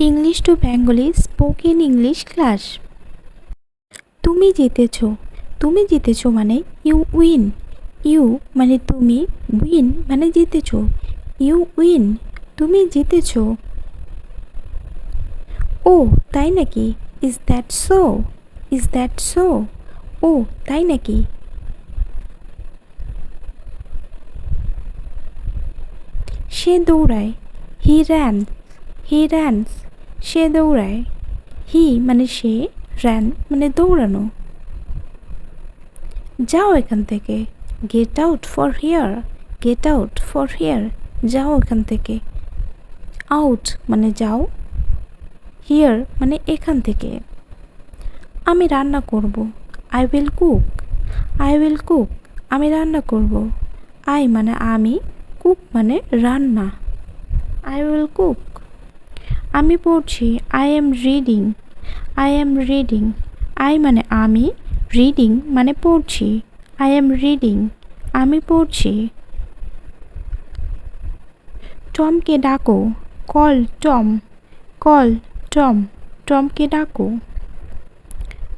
English to Bengali spoken English class. তুমি জিতেছো। তুমি জিতেছো মানে ইউ উইন। ইউ মানে তুমি, উইন মানে জিতেছো। ইউ উইন, তুমি জিতেছো। ও তাই নাকি? Is that so? Is that so? ও তাই নাকি? সে দৌড়ায়। He ran. হি র্যানস, সে দৌড়ায়। হি মানে সে, র্যান মানে দৌড়ানো। যাও এখান থেকে। Get out for here. Get out for here, যাও এখান থেকে। আউট মানে যাও, হিয়ার মানে এখান থেকে। আমি রান্না করব। I will cook. I will cook, আমি রান্না করব। আই মানে আমি, কুক মানে রান্না। I will cook. আমি পড়ছি। I am reading. I am reading, I মানে আমি, রিডিং মানে পড়ছি। আই এম রিডিং, আমি পড়ছি। টমকে ডাকো। Call Tom. কল টম, টমকে ডাকো।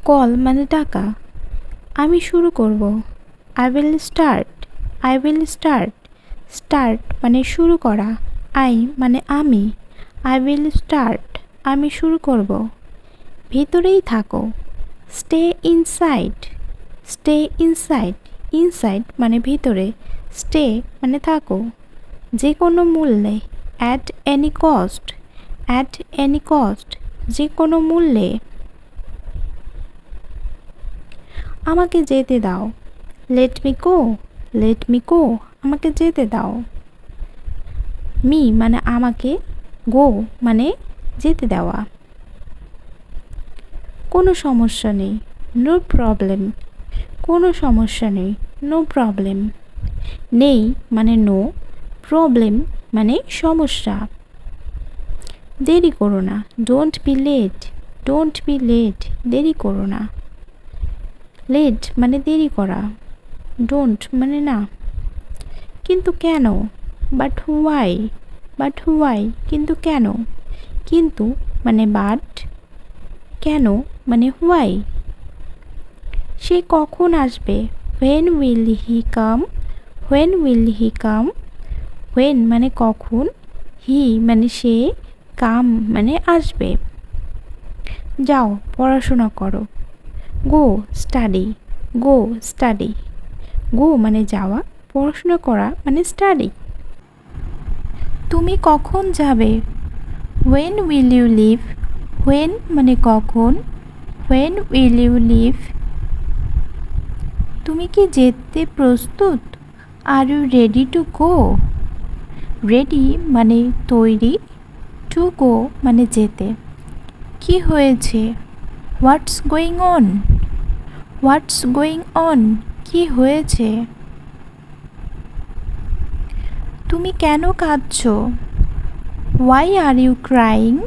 কল মানে ডাকা। আমি শুরু করব। I will start. I will start, start মানে শুরু করা। আই মানে আমি, আই উইল স্টার্ট, আমি শুরু করব। ভিতরেই থাকো। Stay inside. Stay inside, inside মানে ভিতরে, স্টে মানে থাকো। যে কোনো মূল্যে। At any cost. At any cost, যে কোনো মূল্যে। আমাকে যেতে দাও। Let me go. Let me go, আমাকে যেতে দাও। মি মানে আমাকে, গো মানে যেতে দেওয়া। কোনো সমস্যা নেই। No problem. কোনো সমস্যা নেই। No problem. নেই মানে নো, প্রবলেম মানে সমস্যা। দেরি করো না। Don't be late. Don't be late, দেরি করো না। লেট মানে দেরি করা। ডোন্ট মানে না। কিন্তু কেন? But why. বাট হোয়াই, কিন্তু কেন? কিন্তু মানে বাট, কেন মানে হোয়াই। সে কখন আসবে? When will he come. When will he come, when মানে কখন, হি মানে সে, কাম মানে আসবে। যাও পড়াশোনা করো। গো স্টাডি। গো স্টাডি, গো মানে যাওয়া, পড়াশোনা করা মানে স্টাডি। তুমি কখন যাবে? When will you leave. When মানে কখন, হোয়েন উইল ইউ লিভ। তুমি কি যেতে প্রস্তুত? Are you ready to go. Ready মানে তৈরি, টু গো মানে যেতে। কি হয়েছে? What's going on. What's going on, কি হয়েছে? তুমি কেন কাঁদছো? Why are you crying.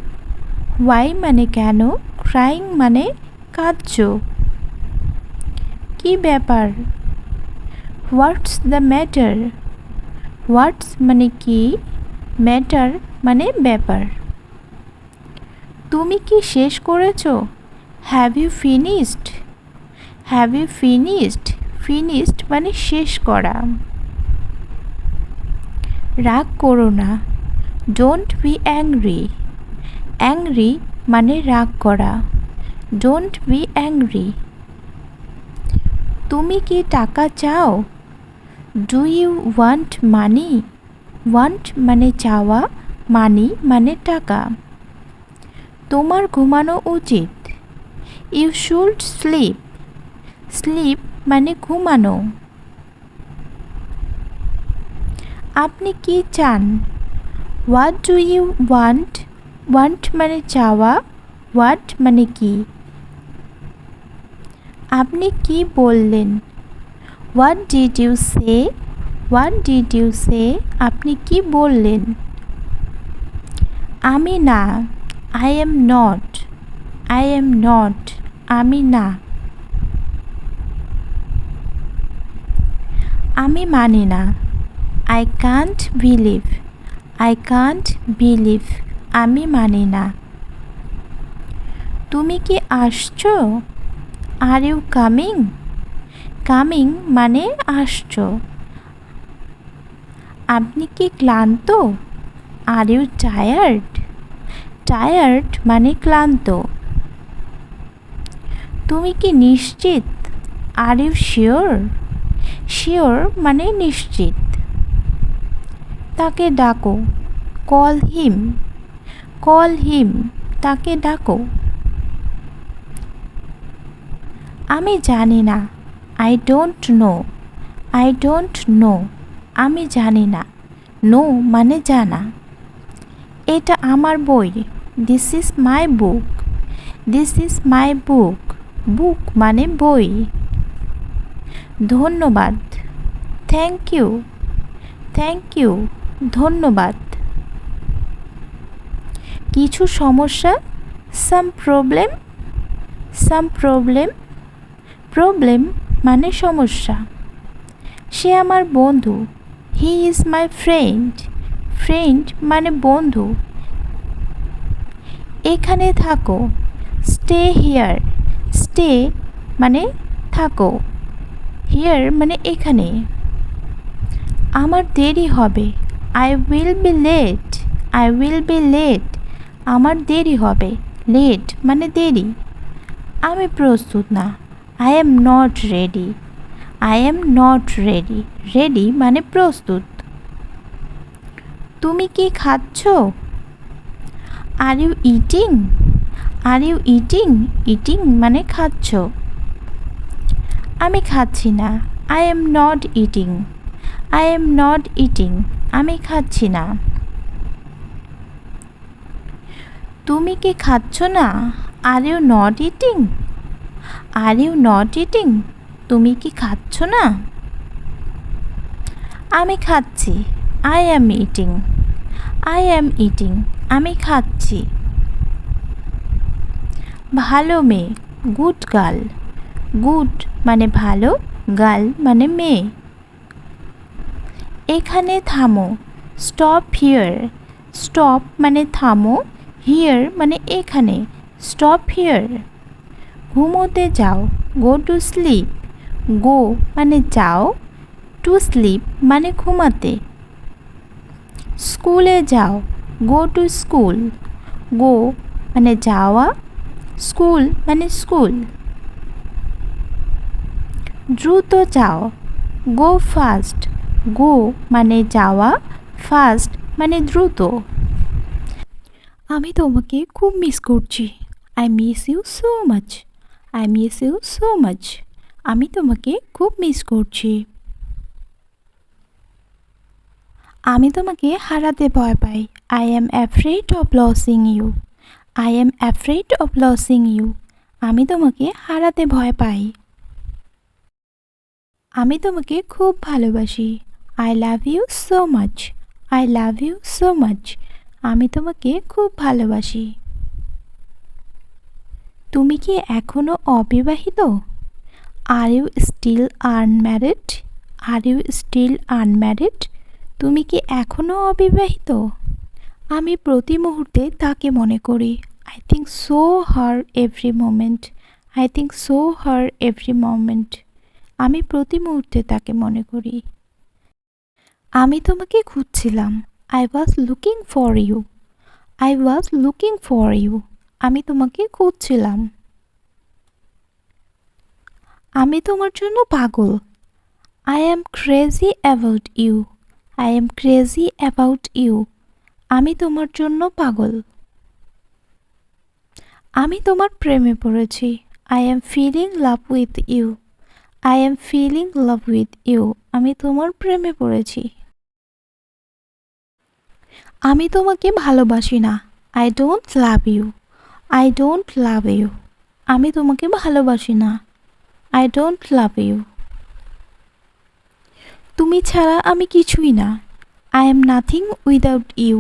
Why মানে কেন, ক্রাইং মানে কাঁদছো। কি ব্যাপার? What's the matter. হোয়াটস মানে কি, ম্যাটার মানে ব্যাপার। তুমি কি শেষ করেছো? Have you finished. Have you finished, finished মানে শেষ করা। রাগ করো না। Don't be angry. অ্যাংরি মানে রাগ করা। Don't be angry. তুমি কি টাকা চাও? Do you want money. Want মানে চাওয়া, মানি মানে টাকা। তোমার ঘুমানো উচিত। You should sleep. স্লিপ মানে ঘুমানো। আপনি কি চান? What do you want. Want মানে চাওয়া, হোয়াট মানে কি। আপনি কি বললেন? What did you say. What did you say, আপনি কি বললেন? আমি না। I am not. I am not, আমি না। আমি মানি না। I can't believe. I can't believe, আমি মানি না। তুমি কি আসছো? Are you coming? কামিং মানে আসছো। আপনি কি ক্লান্ত? Are you tired? টায়ার্ড মানে ক্লান্ত। তুমি কি নিশ্চিত? Are you sure? শিওর মানে নিশ্চিত। তাকে ডাকো, কল হিম। কল হিম, তাকে ডাকো। আমি জানি না, I don't know. I don't know, আমি জানি না। নো মানে জানা। এটা আমার বই, this is my book. This is my book, book মানে বই। ধন্যবাদ, থ্যাংক ইউ। থ্যাংক ইউ, ধন্যবাদ। কিছু সমস্যা, সাম প্রবলেম। সাম প্রবলেম, প্রবলেম মানে সমস্যা। সে আমার বন্ধু, he is my friend. Friend মানে বন্ধু। এখানে থাকো, স্টে হিয়ার। স্টে মানে থাকো, হিয়ার মানে এখানে। আমার দেরি হবে, I will be late. I will be late, আমার দেরি হবে। লেট মানে দেরি। আমি প্রস্তুত না, I am not ready. I am not ready, ready মানে প্রস্তুত। তুমি কি খাচ্ছ? Are you eating? Are you eating? Eating মানে খাচ্ছ। আমি খাচ্ছি না, I am not eating. I am not eating, আমি খাচ্ছি না। তুমি কি খাচ্ছ না? Are you not eating? Are you not eating, তুমি কি খাচ্ছ না? আমি খাচ্ছি, I am eating. I am eating, আমি খাচ্ছি। ভালো মেয়ে, গুড গার্ল। গুড মানে ভালো, গার্ল মানে মেয়ে। এখানে থামো, স্টপ হিয়ার। স্টপ মানে থামো, হিয়ার মানে এখানে। Stop here. ঘুমোতে যাও, গো টু স্লিপ। গো মানে যাও, টু স্লিপ মানে ঘুমাতে। স্কুলে যাও, গো টু স্কুল। গো মানে যাওয়া, স্কুল মানে স্কুল। দ্রুত যাও, গো ফাস্ট। গো মানে যাওয়া, ফাস্ট মানে দ্রুত। আমি তোমাকে খুব মিস করছি, I miss you so much. I miss you so much, আমি তোমাকে খুব মিস করছি। আমি তোমাকে হারাতে ভয় পাই, I am afraid of losing you. I am afraid of losing you, আমি তোমাকে হারাতে ভয় পাই। আমি তোমাকে খুব ভালোবাসি, I love you so much. I love you so much, আমি তোমাকে খুব ভালোবাসি। তুমি কি এখনও অবিবাহিত? Are you still unmarried? Are you still unmarried, তুমি কি এখনও অবিবাহিত? আমি প্রতি মুহূর্তে তাকে মনে করি, I think so her every moment. I think so her every moment, আমি প্রতি মুহূর্তে তাকে মনে করি। আমি তোমাকে খুঁজছিলাম, I was looking for you. I was looking for you, আমি তোমাকে খুঁজছিলাম। আমি তোমার জন্য পাগল, I am crazy about you. I am crazy about you, আমি তোমার জন্য পাগল। আমি তোমার প্রেমে পড়েছি, I am feeling love with you. I am feeling love with you, আমি তোমার প্রেমে পড়েছি। আমি তোমাকে ভালোবাসি না, I don't love you. I don't love you, আমি তোমাকে ভালোবাসি না। I don't love you. তুমি ছাড়া আমি কিছুই না, I am nothing without you.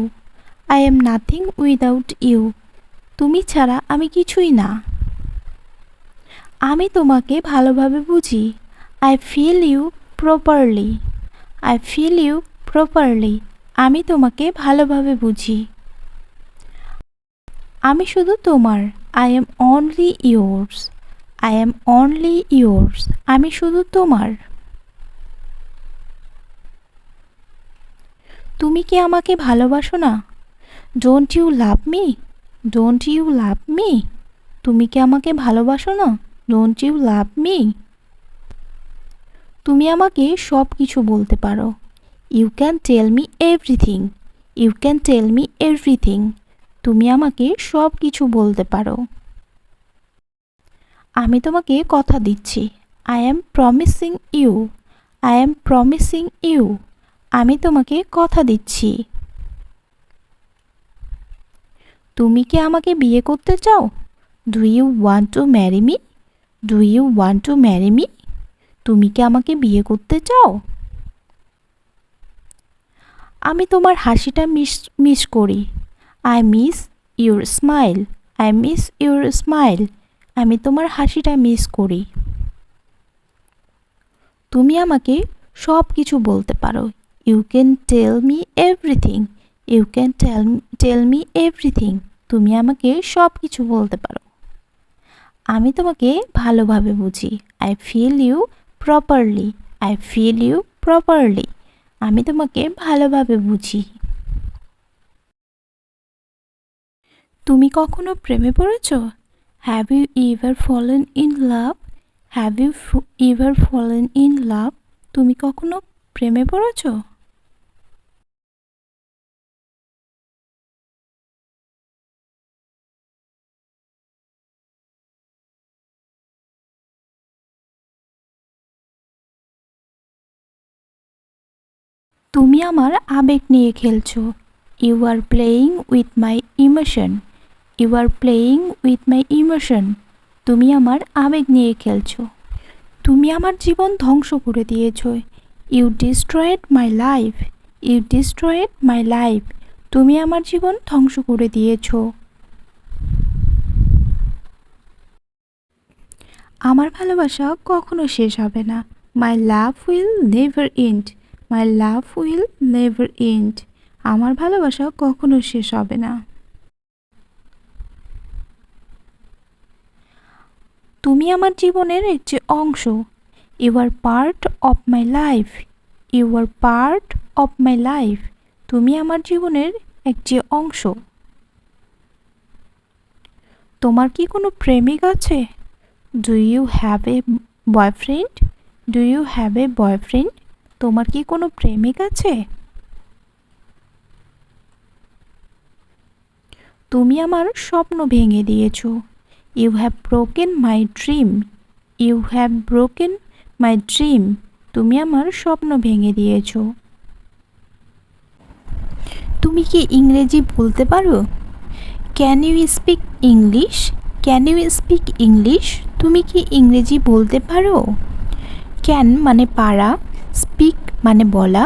I am nothing without you, তুমি ছাড়া আমি কিছুই না। আমি তোমাকে ভালোভাবে বুঝি, I feel you properly. I feel you properly, আমি তোমাকে ভালোভাবে বুঝি। আমি শুধু তোমার, I am only yours, I am only yours, আমি শুধু তোমার। তুমি কি আমাকে ভালোবাসো না? Don't you love me, don't you love me, তুমি কি আমাকে ভালোবাসো না? Don't you love me. তুমি আমাকে সব কিছু বলতে পারো। You can tell me everything, you can tell me everything, তুমি আমাকে সব কিছু বলতে পারো। আমি তোমাকে কথা দিচ্ছি। I am promising you, I am promising you, আমি তোমাকে কথা দিচ্ছি। তুমি কি আমাকে বিয়ে করতে চাও? Do you want to marry me, do you want to marry me, তুমি কি আমাকে বিয়ে করতে চাও? আমি তোমার হাসিটা মিস করি। I miss your smile, I miss your smile, আমি তোমার হাসিটা মিস করি। তুমি আমাকে সব কিছু বলতে পারো। You can tell me everything, you can tell me everything, তুমি আমাকে সব কিছু বলতে পারো। আমি তোমাকে ভালোভাবে বুঝি। I feel you properly, I feel you properly, আমি তোমাকে ভালোভাবে বুঝি। তুমি কখনো প্রেমে পড়েছ? Have you ever fallen in love, have you ever fallen in love, তুমি কখনো প্রেমে পড়েছ? তুমি আমার আবেগ নিয়ে খেলছো। You are playing with my emotion, you are playing with my emotion, তুমি আমার আবেগ নিয়ে খেলছো। তুমি আমার জীবন ধ্বংস করে দিয়েছ। You destroyed my life, you destroyed my life, তুমি আমার জীবন ধ্বংস করে দিয়েছ। আমার ভালোবাসা কখনো শেষ হবে না। My love will never end, my love will never end, আমার ভালোবাসা কখনো শেষ হবে না। তুমি আমার জীবনের একটি অংশ। You are part of my life, you are part of my life, তুমি আমার জীবনের একটি অংশ। তোমার কি কোনো প্রেমিক আছে? Do you have a boyfriend, do you have a boyfriend, তোমার কি কোনো প্রেমিক আছে? তুমি আমার স্বপ্ন ভেঙে দিয়েছ। You have broken my dream, you have broken my dream, তুমি আমার স্বপ্ন ভেঙে দিয়েছ। তুমি কি ইংরেজি বলতে পারো? Can you speak English, can you speak English, তুমি কি ইংরেজি বলতে পারো? ক্যান মানে পারা, স্পিক মানে বলা।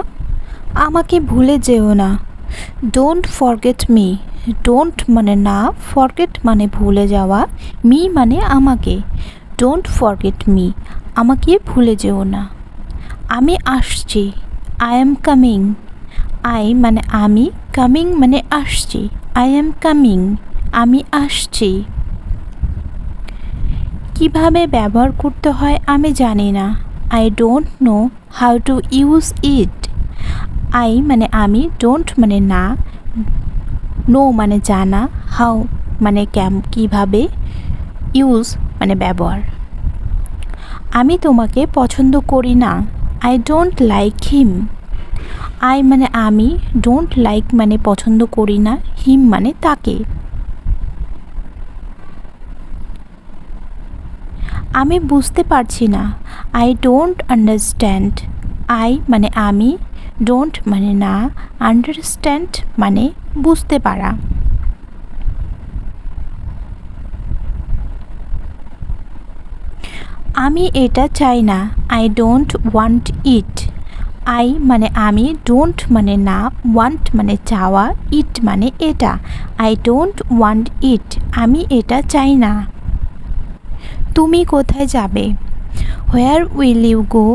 আমাকে ভুলে যেও না। ডোন্ট ফরগেট মি, ডোন্ট মানে না, ফরগেট মানে ভুলে যাওয়া, মি মানে আমাকে। ডোন্ট ফরগেট মি, আমাকে ভুলে যেও না। আমি আসছি। আই এম কামিং, আই মানে আমি, কামিং মানে আসছি। আই এম কামিং, আমি আসছি। কিভাবে ব্যবহার করতে হয় আমি জানি না। I don't know how to use it. I মানে আমি, ডোন্ট মানে না, নো মানে জানা, হাউ মানে কীভাবে, ইউজ মানে ব্যবহার। আমি তোমাকে পছন্দ করি না। I don't like him. I মানে আমি, ডোন্ট লাইক মানে পছন্দ করি না, হিম মানে তাকে। আমি বুঝতে পারছি না। I don't understand. আই মানে আমি, ডোন্ট মানে না, আন্ডারস্ট্যান্ড মানে বুঝতে পারা। আমি এটা চাই না। I don't want it. I মানে আমি, ডোন্ট মানে না, ওয়ান্ট মানে চাওয়া, ইট মানে এটা। আই ডোন্ট ওয়ান্ট ইট, আমি এটা চাই না। তুমি কোথায় যাবে? Where will you go,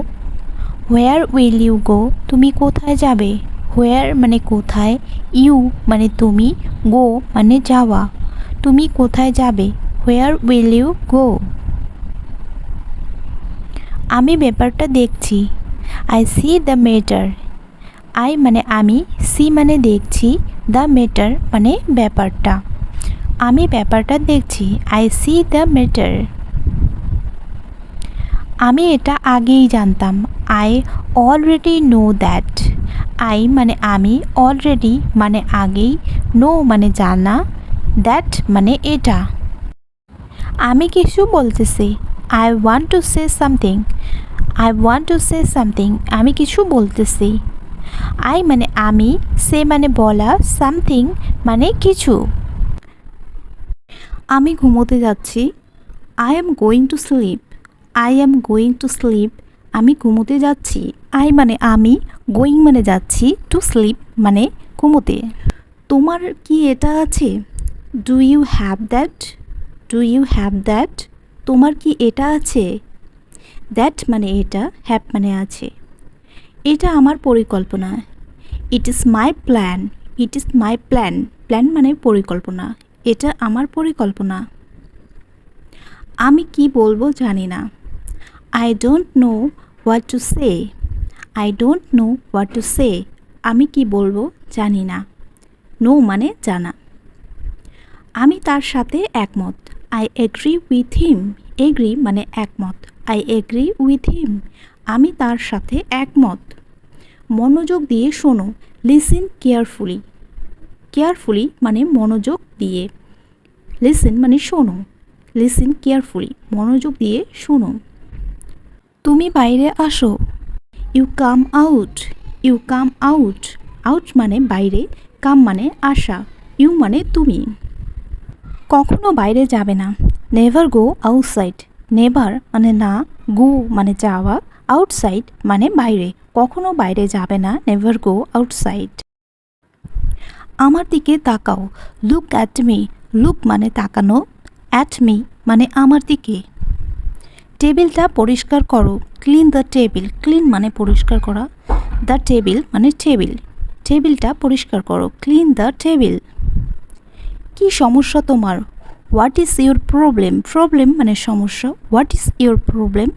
where will you go, তুমি কোথায় যাবে? হোয়ার মানে কোথায়, ইউ মানে তুমি, গো মানে যাওয়া, তুমি কোথায় যাবে? Where will you go? আমি ব্যাপারটা দেখছি। I see the matter. I মানে আমি, সি মানে দেখছি, দ্য ম্যাটার মানে ব্যাপারটা। আমি ব্যাপারটা দেখছি। I see the matter. আমি এটা আগেই জানতাম। I already know that. I মানে আমি, অলরেডি মানে আগেই, নো মানে জানা, দ্যাট মানে এটা। আমি কিছু বলতেছি। I want to say something. I want to say something. আমি কিছু বলতেছি। আই মানে আমি, সে মানে বলা, সামথিং মানে কিছু। আমি ঘুমোতে যাচ্ছি। I am going to sleep. I am going to sleep. আমি ঘুমোতে যাচ্ছি। আই মানে আমি, গোয়িং মানে যাচ্ছি, টু স্লিপ মানে ঘুমোতে। তোমার কি এটা আছে? Do you have that? Do you have that? তোমার কি এটা আছে? দ্যাট মানে এটা, হ্যাভ মানে আছে। এটা আমার পরিকল্পনা। It is my plan. It is my plan. Plan মানে পরিকল্পনা। এটা আমার পরিকল্পনা। আমি কি বলবো জানি না। I don't know what to say. I don't know what to say. আমি কি বলবো জানি না। নো মানে জানা। আমি তার সাথে একমত। I agree with him. Agree মানে একমত। I agree with him. আমি তার সাথে একমত। মনোযোগ দিয়ে শোনো। Listen carefully. কেয়ারফুলি মানে মনোযোগ দিয়ে। লিসেন মানে শোনো। লিসেন কেয়ারফুলি মনোযোগ দিয়ে শোনো। তুমি বাইরে আসো। You come out. You come out. Out মানে বাইরে, কাম মানে আসা, ইউ মানে তুমি। কখনো বাইরে যাবে না। Never go outside. নেভার মানে না, গো মানে যাওয়া, আউটসাইড মানে বাইরে। কখনো বাইরে যাবে না, নেভার গো আউটসাইড। আমার দিকে তাকাও। Look at me. লুক মানে তাকানো, অ্যাট মি মানে আমার দিকে। টেবিলটা পরিষ্কার করো। Clean the table. ক্লিন মানে পরিষ্কার করা, দ্য টেবিল মানে টেবিল। টেবিলটা পরিষ্কার করো। Clean the table. কি সমস্যা তোমার? What is your problem? Problem মানে সমস্যা। What is your problem?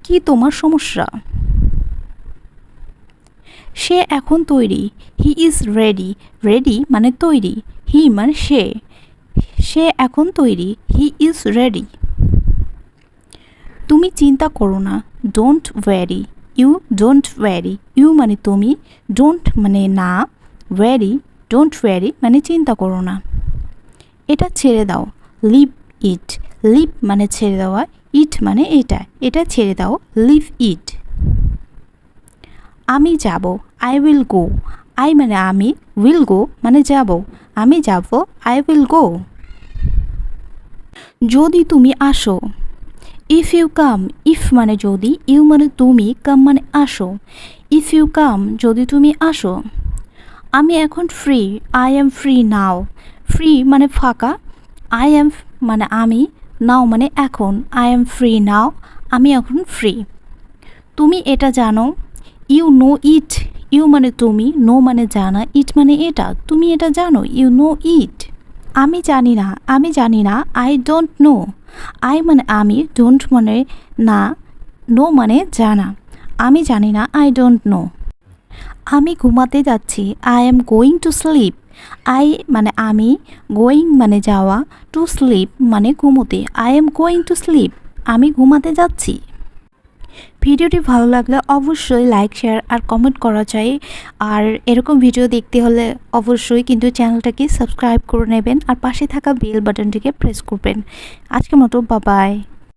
কি তোমার সমস্যা? সে এখন তৈরি। He is ready. রেডি মানে তৈরি। হি মানে সে। সে এখন তৈরি। He is ready. তুমি চিন্তা করো না। Don't worry. You don't worry. You মানে তুমি, ডোন্ট মানে না, ওয়ারি ডোন্ট ওয়ারি মানে চিন্তা করো না। এটা ছেড়ে দাও। লিভ ইট। লিভ মানে ছেড়ে দেওয়া, ইট মানে এটা। এটা ছেড়ে দাও, লিভ ইট। আমি যাব। I will go. আই মানে আমি, উইল গো মানে যাব। আমি যাব, আই উইল গো। যদি তুমি আসো। If you come. ইফ মানে যদি, ইউ মানে তুমি, কাম মানে আসো। ইফ ইউ কাম যদি তুমি আসো। আমি এখন free. I am free now. Free মানে ফাঁকা, আই এম মানে আমি, নাও মানে এখন। I am free now. আমি এখন ফ্রি। তুমি এটা জানো। You know it. ইউ মানে তুমি, নো মানে জানা, ইট মানে এটা। তুমি এটা জানো, ইউ নো ইট। আমি জানি না। আমি জানি না, আই ডোন্ট নো। আই মানে আমি, ডোন্ট মানে না, নো মানে জানা। আমি জানি না, আই ডোন্ট নো। আমি ঘুমাতে যাচ্ছি। I am going to sleep. I মানে আমি, গোয়িং মানে যাওয়া, টু স্লিপ মানে ঘুমোতে। I am going to sleep. আমি ঘুমাতে যাচ্ছি। ভিডিওটি ভালো লাগলে অবশ্যই লাইক, শেয়ার আর কমেন্ট করা চাই। আর এরকম ভিডিও দেখতে হলে অবশ্যই কিন্তু চ্যানেলটাকে সাবস্ক্রাইব করে নেবেন আর পাশে থাকা বেল বাটনটিকে প্রেস করবেন। আজকের মতো বাই।